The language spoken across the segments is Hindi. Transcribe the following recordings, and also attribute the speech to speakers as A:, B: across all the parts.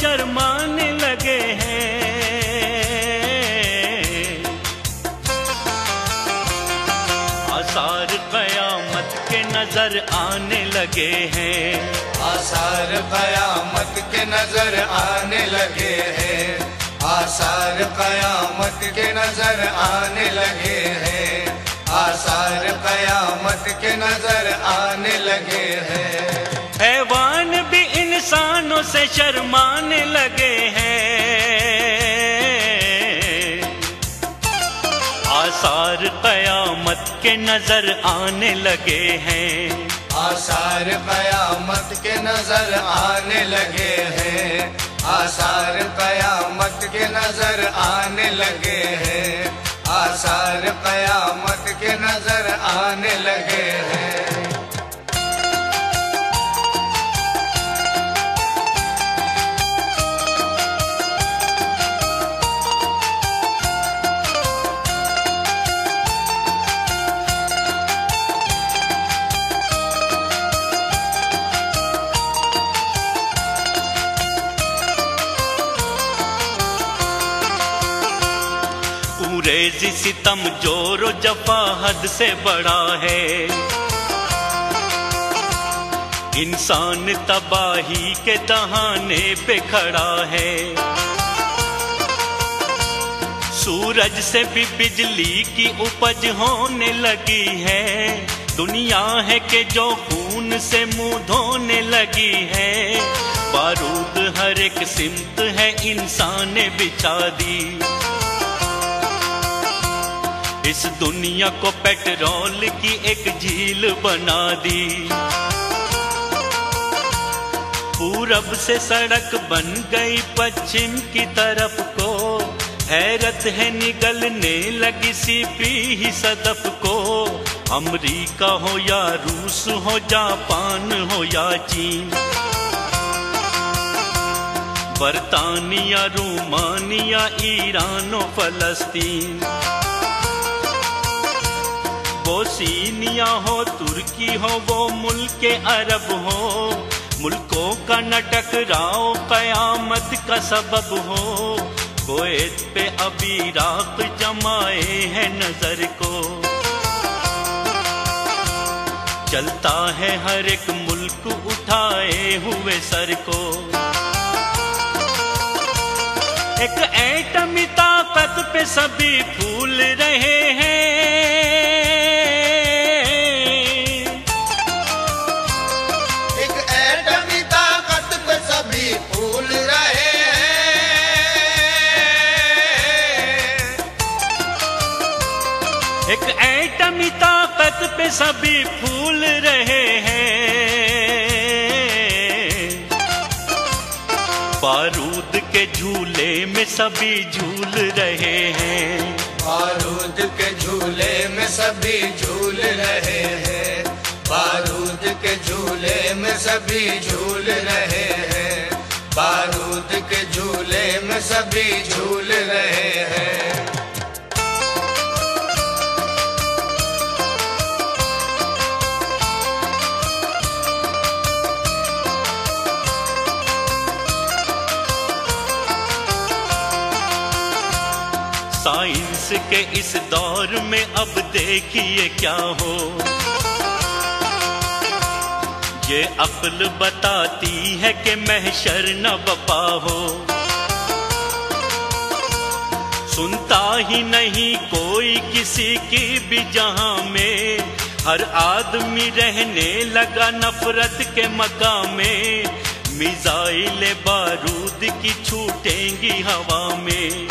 A: शर्माने लगे हैं। आसार क़यामत के नजर आने लगे हैं।
B: आसार क़यामत के नजर आने लगे हैं। आसार क़यामत के नजर आने लगे हैं। आसार क़यामत के नजर आने लगे हैं।
A: हैवान भी इंसानों से शर्माने लगे हैं। आसार क़यामत के नजर आने लगे हैं।
B: आसार क़यामत के नजर आने लगे हैं। आसार क़यामत के नजर आने लगे हैं। आसार क़यामत के नजर आने लगे हैं।
A: अंग्रेजी सितम जोरो जफा हद से बड़ा है। इंसान तबाही के दहाने पे खड़ा है। सूरज से भी बिजली की उपज होने लगी है। दुनिया है कि जो खून से मुंह धोने लगी है। बारूद हर एक सिमत है इंसान ने बिछा दी। इस दुनिया को पेट्रोल की एक झील बना दी। पूरब से सड़क बन गई पश्चिम की तरफ को। हैरत है निगलने लगी सीपी ही सदफ को। अमरीका हो या रूस हो, जापान हो या चीन, बरतानिया, रोमानिया, ईरान और फलस्तीन, बोस्निया हो, तुर्की हो, वो मुल्क अरब हो। मुल्कों का न टकराओ क़यामत का सबब हो। कुवैत पे अभी इराक़ जमाए हैं नजर को। चलता है हर एक मुल्क उठाए हुए सर को। एक एटमी ताकत पे सभी फूल रहे हैं। एक एटमी ताकत पे सभी फूल रहे हैं। बारूद के झूले में सभी झूल रहे हैं।
B: बारूद के झूले में सभी झूल रहे हैं। बारूद के झूले में सभी झूल रहे हैं। बारूद के झूले में सभी झूल रहे हैं।
A: साइंस के इस दौर में अब देखिए क्या हो। ये अक्ल बताती है कि महशर न बपा हो। सुनता ही नहीं कोई किसी की भी जहां में। हर आदमी रहने लगा नफरत के मकाम में। मिसाइल बारूद की छूटेंगी हवा में।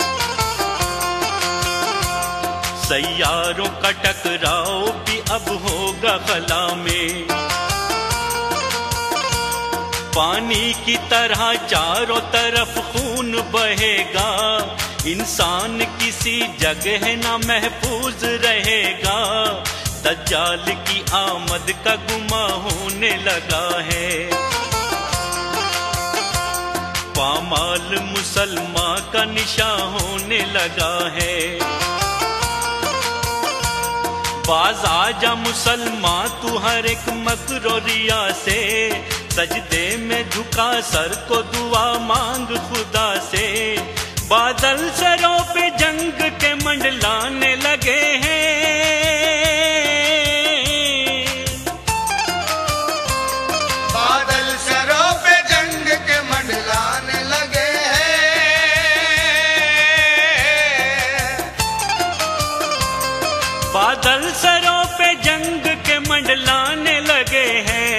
A: सैयारों का टकराव भी अब होगा खला में। पानी की तरह चारों तरफ खून बहेगा। इंसान किसी जगह न महफूज रहेगा। दज्जाल की आमद का गुमा होने लगा है। पामाल मुसलमान का निशा होने लगा है। बाज आजा मुसलमान तू हर एक मकरो रिया से। सजदे में झुका सर को दुआ मांग खुदा से। बादल सरों पे जंग के मंडलाने लगे हैं,
B: बादल सरों पे जंग के मंडलाने लगे हैं,
A: बादल सरों पे जंग के मंडलाने लगे हैं।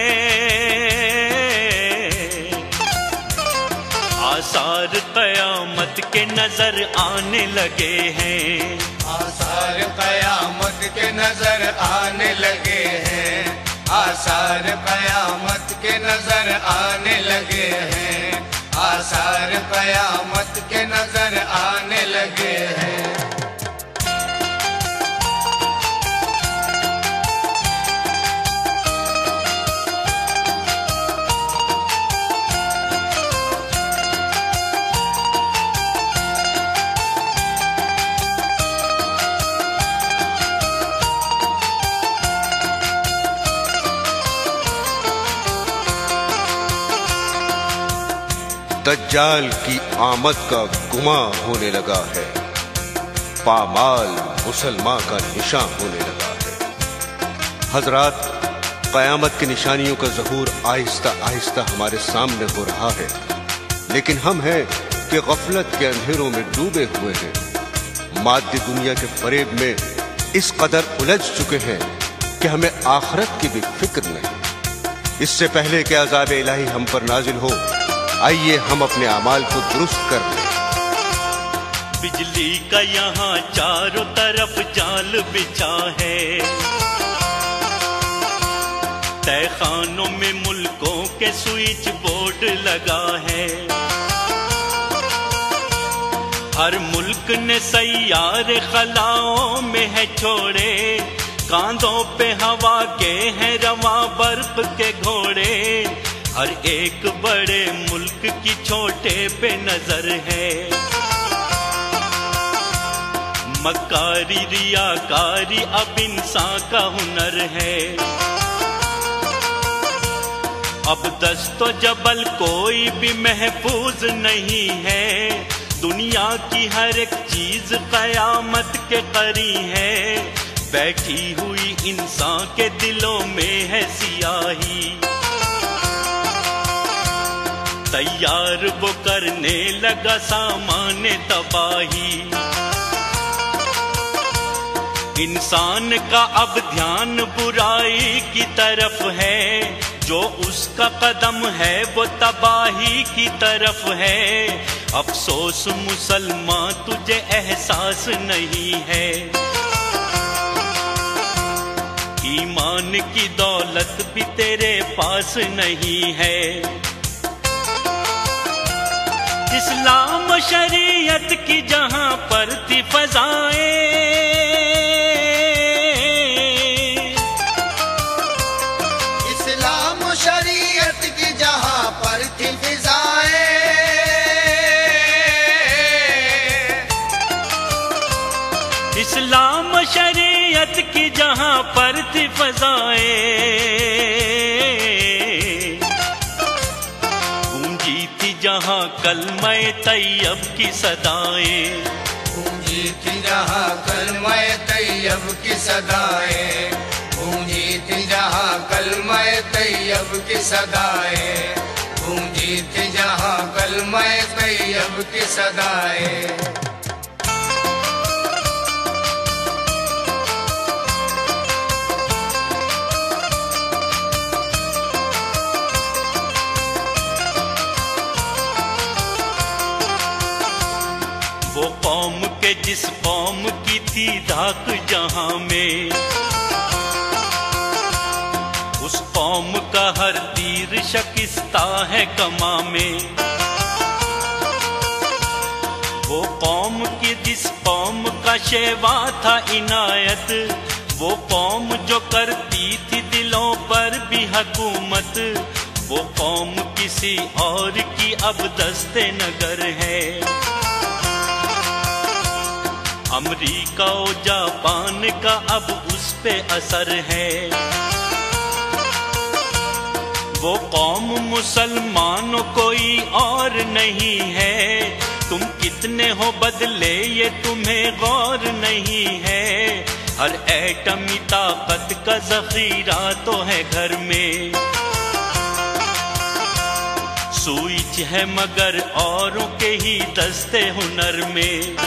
A: आसार कयामत के नजर आने लगे हैं,
B: आसार कयामत के नजर आने लगे हैं, आसार कयामत के नजर आने लगे हैं, आसार कयामत के नजर आने लगे हैं।
C: दज्जाल की आमद का गुमा होने लगा है, पामाल मुसलमान का निशान होने लगा है। हजरात, कयामत की निशानियों का ज़हूर आहिस्ता आहिस्ता हमारे सामने हो रहा है, लेकिन हम हैं कि गफलत के अंधेरों में डूबे हुए हैं। मादी दुनिया के फरेब में इस कदर उलझ चुके हैं कि हमें आखिरत की भी फिक्र नहीं। इससे पहले कि अज़ाब इलाही हम पर नाजिल हो, आइए हम अपने अमाल को दुरुस्त कर लें।
A: बिजली का यहाँ चारों तरफ जाल बिछा है, तहखानों में मुल्कों के स्विच बोर्ड लगा है। हर मुल्क ने सैयारे खलाओं में है छोड़े, कांधों पे हवा के हैं रवा बर्फ के घोड़े। हर एक बड़े मुल्क की छोटे पे नजर है, मक्कारी रियाकारी अब इंसान का हुनर है। अब दस्तो जबल कोई भी महफूज नहीं है, दुनिया की हर एक चीज कयामत के करी है। बैठी हुई इंसान के दिलों में है सियाही, तैयार वो करने लगा सामान तबाही। इंसान का अब ध्यान बुराई की तरफ है, जो उसका कदम है वो तबाही की तरफ है। अफसोस मुसलमान तुझे एहसास नहीं है, ईमान की दौलत भी तेरे पास नहीं है। इस्लाम शरीयत की जहां पर थी फजाएं,
B: इस्लाम शरीयत की जहां पर थी फिजाएं,
A: इस्लाम शरीयत की जहां पर थी फजाएं। जहां कलमे तैयब की सदाएं,
B: गूंजी थी जहां कलमे तैयब की सदाएं, गूंजी थी जहां कलमे तैयब की सदाएं, गूंजी थी जहां कलमे तैयब की सदाएं।
A: वो कौम के जिस कौम की थी धाक जहां में, उस कौम का हर तीर शिकस्ता है कमा में। वो कौम की जिस कौम का शेवा था इनायत, वो कौम जो करती थी दिलों पर भी हुकूमत। वो कौम किसी और की अब दस्ते नगर है, अमरीका और जापान का अब उस पे असर है। वो कौम मुसलमानों कोई और नहीं है, तुम कितने हो बदले ये तुम्हें गौर नहीं है। हर एटमी ताकत का ज़ख़ीरा तो है घर में, स्विच है मगर औरों के ही दस्ते हुनर में।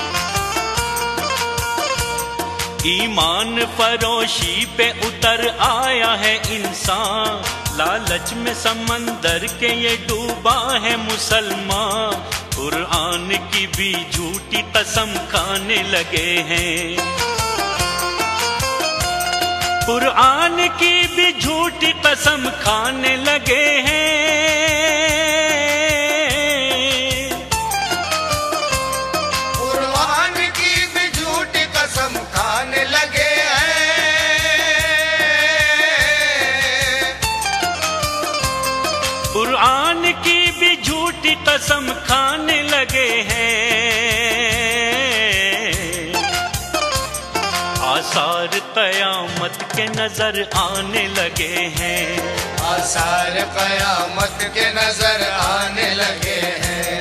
A: ईमान फरोशी पे उतर आया है इंसान, लालच में समंदर के ये डूबा है मुसलमान। कुरान की भी झूठी कसम खाने लगे हैं, कुरान की भी झूठी कसम खाने लगे हैं।
B: कुरान की भी झूठी कसम खाने लगे हैं,
A: कुरान की भी झूठी कसम खाने लगे हैं। आसार कयामत के नजर आने लगे हैं,
B: आसार कयामत के नजर आने लगे हैं,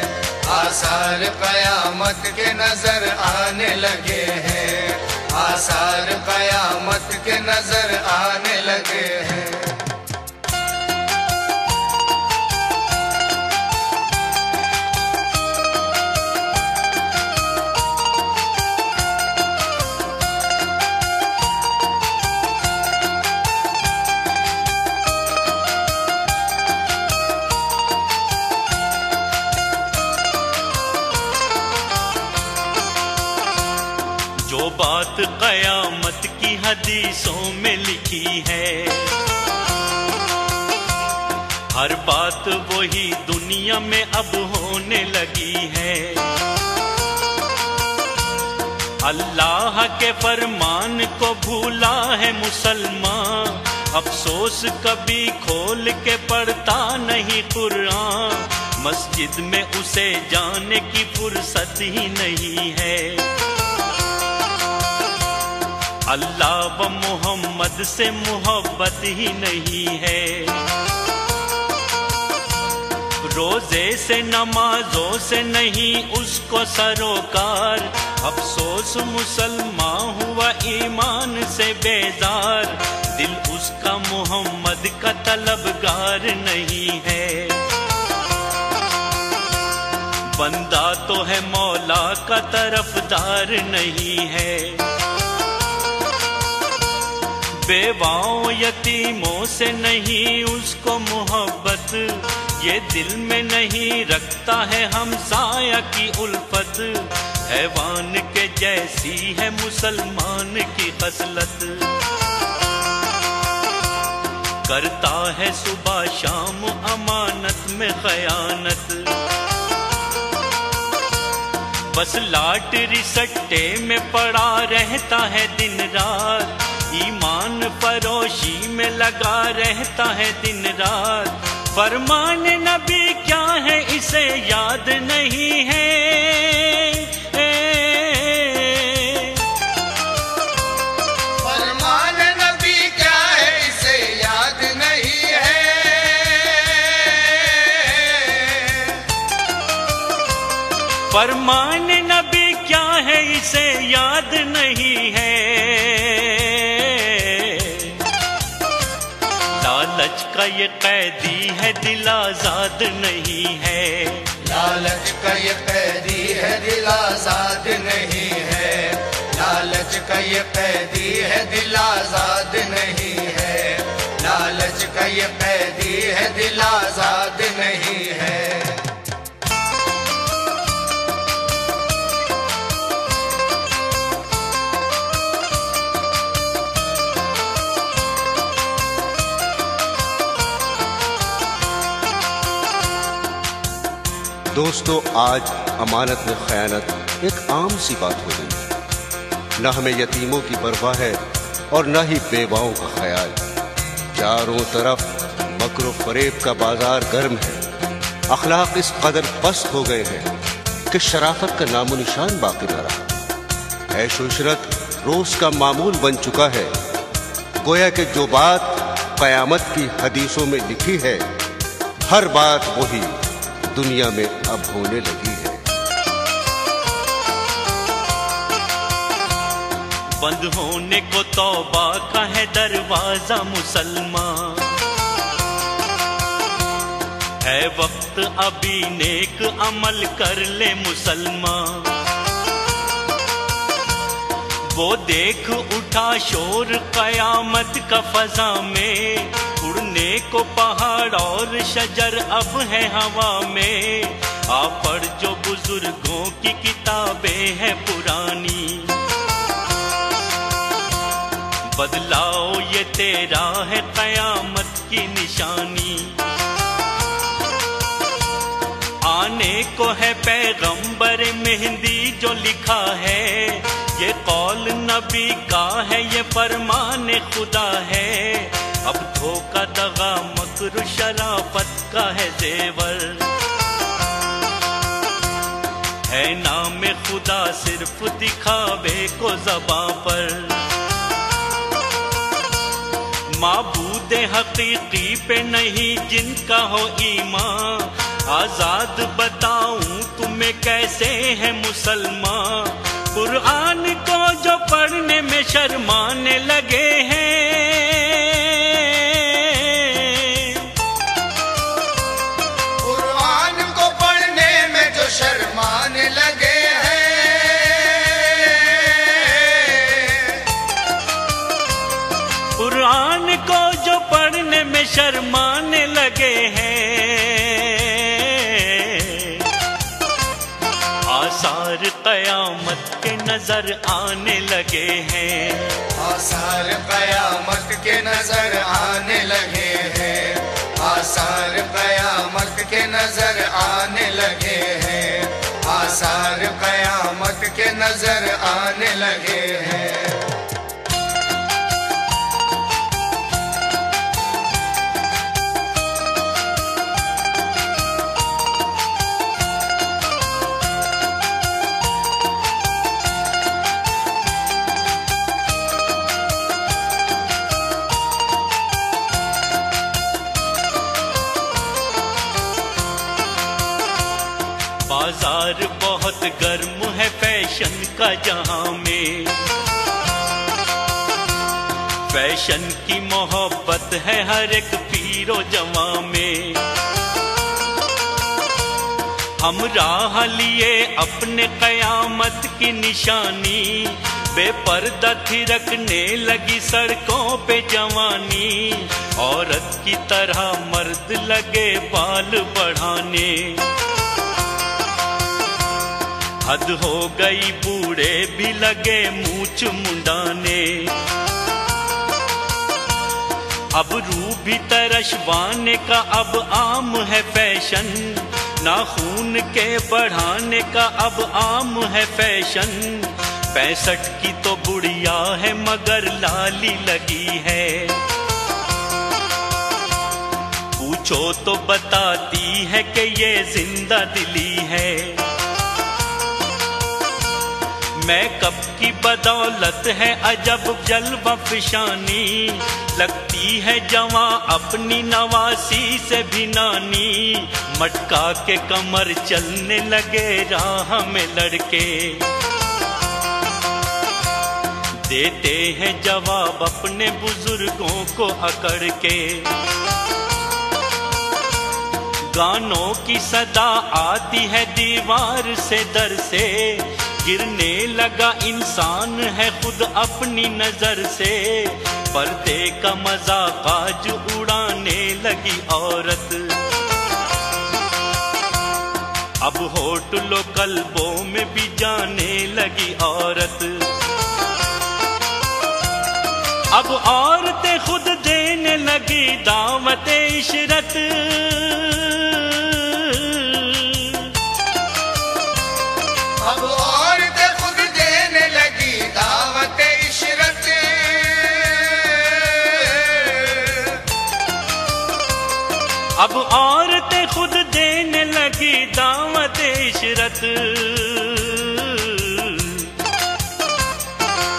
B: आसार कयामत के नजर आने लगे हैं, आसार कयामत के नजर आने लगे हैं।
A: जो बात कयामत की हदीसों में लिखी है, हर बात वही दुनिया में अब होने लगी है। अल्लाह के फरमान को भूला है मुसलमान, अफसोस कभी खोल के पढ़ता नहीं कुरान। मस्जिद में उसे जाने की फुर्सत ही नहीं है, अल्लाह व मोहम्मद से मोहब्बत ही नहीं है। रोजे से नमाजों से नहीं उसको सरोकार, अफसोस मुसलमान हुआ ईमान से बेजार। दिल उसका मोहम्मद का तलबगार नहीं है, बंदा तो है मौला का तरफदार नहीं है। बेवाओं यतीमों से नहीं उसको मोहब्बत, ये दिल में नहीं रखता है हमसाया की उल्फत। हैवान के जैसी है मुसलमान की खसलत, करता है सुबह शाम अमानत में खयानत। बस लाटरी सट्टे में पड़ा रहता है दिन रात, ईमान फरोशी में लगा रहता है दिन रात। फरमान नबी क्या है इसे याद नहीं है,
B: फरमान नबी क्या है इसे याद नहीं है,
A: फरमान नबी क्या है इसे याद नहीं है। लालच का ये कैदी है दिल आजाद नहीं है,
B: लालच का ये कैदी है दिल आजाद नहीं है, लालच का ये कैदी है दिल आजाद नहीं है, लालच का ये कैदी है दिल आजाद नहीं है।
C: दोस्तों, आज अमानत में खयानत एक आम सी बात हो गई है। न हमें यतीमों की परवाह है और न ही बेवाओं का ख्याल। चारों तरफ मकर फरेब का बाजार गर्म है। अखलाक इस कदर पस्त हो गए हैं कि शराफत का नामो निशान बाकी न रहा। ऐश व इशरत रोज का मामूल बन चुका है। गोया कि जो बात क़यामत की हदीसों में लिखी है हर बात वही दुनिया में अब होने लगी है।
A: बंद होने को तौबा का है दरवाजा मुसलमान, है वक्त अभी नेक अमल कर ले मुसलमान। वो देख उठा शोर कयामत का फजा में, उड़ने को पहाड़ और शजर अब है हवा में। आ पढ़ जो बुजुर्गों की किताबें हैं पुरानी, बदलाओ ये तेरा है कयामत की निशानी। आने को है पैगंबर मेहंदी जो लिखा है, ये कौल नबी का है, ये फरमान खुदा है। अब धोखा दगा मकर शराफत का है जेवर, है नाम खुदा सिर्फ दिखावे को ज़बां पर। माबूद हकीकी पे नहीं जिनका हो ईमान, आजाद बताऊं तुम्हें कैसे है मुसलमान। कुरान को जो पढ़ने में शर्माने लगे हैं,
B: कुरान को पढ़ने में जो शर्माने लगे हैं,
A: कुरान को जो पढ़ने में शर्माने लगे हैं। आसार कयामत के नजर आने लगे हैं,
B: आसार कयामत के नजर आने लगे हैं, आसार कयामत के नजर आने लगे हैं, आसार कयामत के नजर आने लगे हैं।
A: बाजार बहुत गर्म है फैशन का जहां में, फैशन की मोहब्बत है हर एक पीरो जवां में। हम राह लिए अपने कयामत की निशानी, बेपर्दा थिरकने लगी सड़कों पे जवानी। औरत की तरह मर्द लगे बाल बढ़ाने, हद हो गई बूढ़े भी लगे मूंछ मुंडाने। अब रूह भी तरशवाने का अब आम है फैशन, नाखून के बढ़ाने का अब आम है फैशन। 65 की तो बुढ़िया है मगर लाली लगी है, पूछो तो बताती है कि ये जिंदा दिली है। मैकअप की बदौलत है अजब जलवा फिशानी, लगती है जवां अपनी नवासी से भी नानी। मटका के कमर चलने लगे राह में लड़के, देते हैं जवाब अपने बुजुर्गों को अकड़ के। गानों की सदा आती है दीवार से दर से, गिरने लगा इंसान है खुद अपनी नजर से। पर्दे का मजाक आज उड़ाने लगी औरत, अब होटलों कल्बों में भी जाने लगी औरत। अब औरतें खुद देने लगी दावत इशरत,
B: अब औरतें खुद देने लगी दावत इशरत।
A: अब औरतें खुद देने लगी दावत इशरत।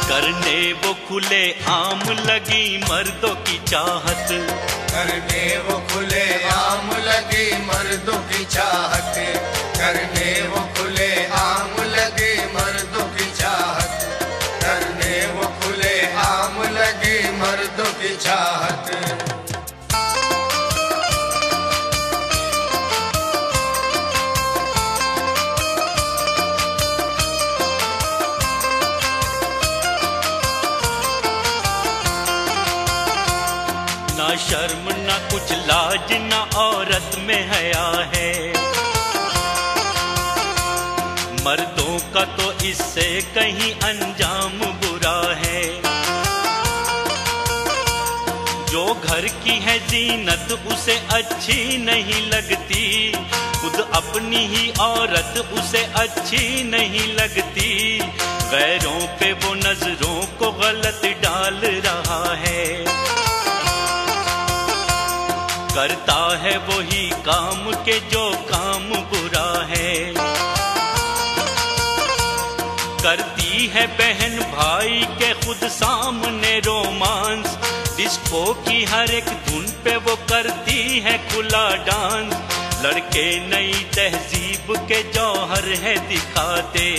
A: करने वो खुले आम लगी मर्दों की चाहत,
B: करने वो खुले आम लगी मर्दों की चाहत, करने वो खुले आम लगी मर्दों की चाहत, करने वो खुले आम लगी मर्दों की चाहत।
A: ना शर्म ना कुछ लाज ना औरत में हया है, मर्दों का तो इससे कहीं अंजाम बुरा है। जो घर की है जीनत उसे अच्छी नहीं लगती, खुद अपनी ही औरत उसे अच्छी नहीं लगती, गैरों पे वो नजरों को गलत डाल रहा है। करता है वही काम के जो काम बुरा है, करती है बहन भाई के खुद सामने रोमांस, डिस्को की हर एक धुन पे वो करती है खुला डांस। लड़के नई तहजीब के जौहर है दिखाते,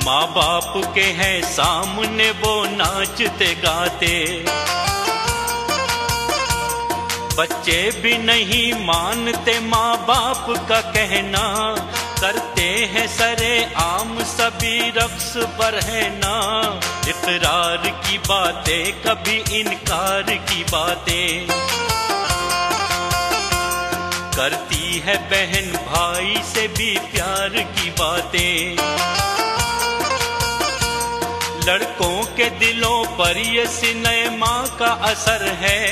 A: माँ बाप के हैं सामने वो नाचते गाते, बच्चे भी नहीं मानते माँ बाप का कहना, करते हैं सरे आम सभी रक्स पर है ना। इकरार की बातें कभी इनकार की बातें, करती है बहन भाई से भी प्यार की बातें। लड़कों के दिलों पर ये सिनेमा का असर है,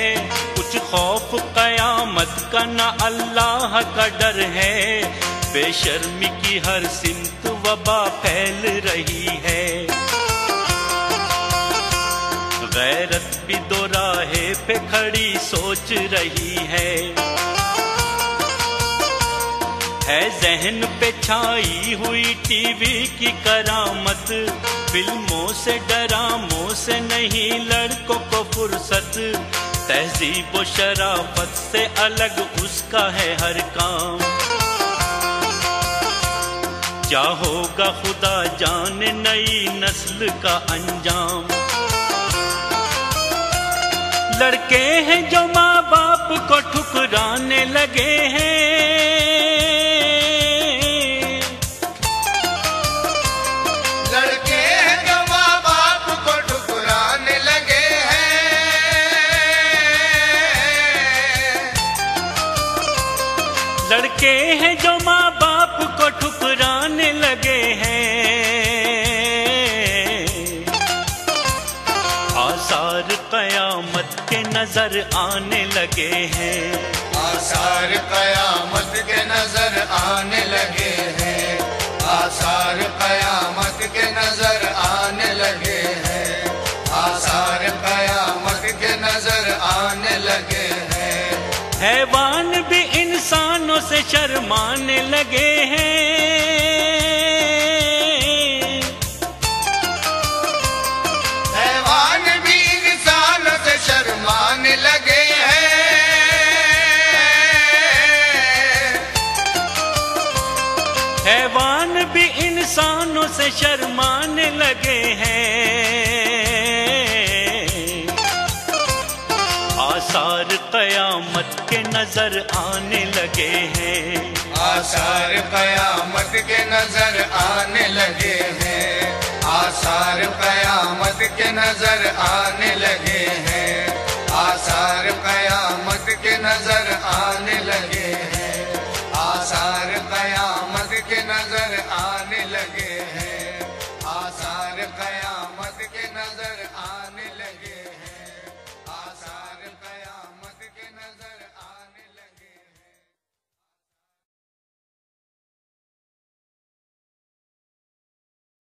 A: कुछ खौफ कयामत का ना अल्लाह का डर है। बेशर्मी की हर सिमत वबा फैल रही है, गैरत भी दो राहे पे खड़ी सोच रही है जहन पे छाई हुई टीवी की करामत, फिल्मों से डरामों से नहीं लड़कों को फुर्सत, तहजीब व शराफत से अलग उसका है हर काम। क्या होगा खुदा जाने नई नस्ल का अंजाम। लड़के हैं जो माँ बाप को ठुकराने लगे हैं,
B: लड़के हैं जो माँ बाप को ठुकराने लगे हैं,
A: लड़के हैं जो माँ बाप को ठुकराने लगे हैं। आसार कयामत के नजर आने लगे हैं,
B: आसार कयामत के नजर आने लगे हैं, आसार कयामत के नजर आने लगे हैं, आसार कयामत के नजर आने लगे हैं।
A: हैवान भी इंसानों से शर्माने लगे हैं,
B: हैवान भी इंसानों से शर्माने लगे हैं,
A: हैवान भी इंसानों से शर्माने लगे हैं। आसार कयामत के नजर आने लगे हैं,
B: आसार कयामत के नजर आने लगे हैं, आसार कयामत के नजर आने लगे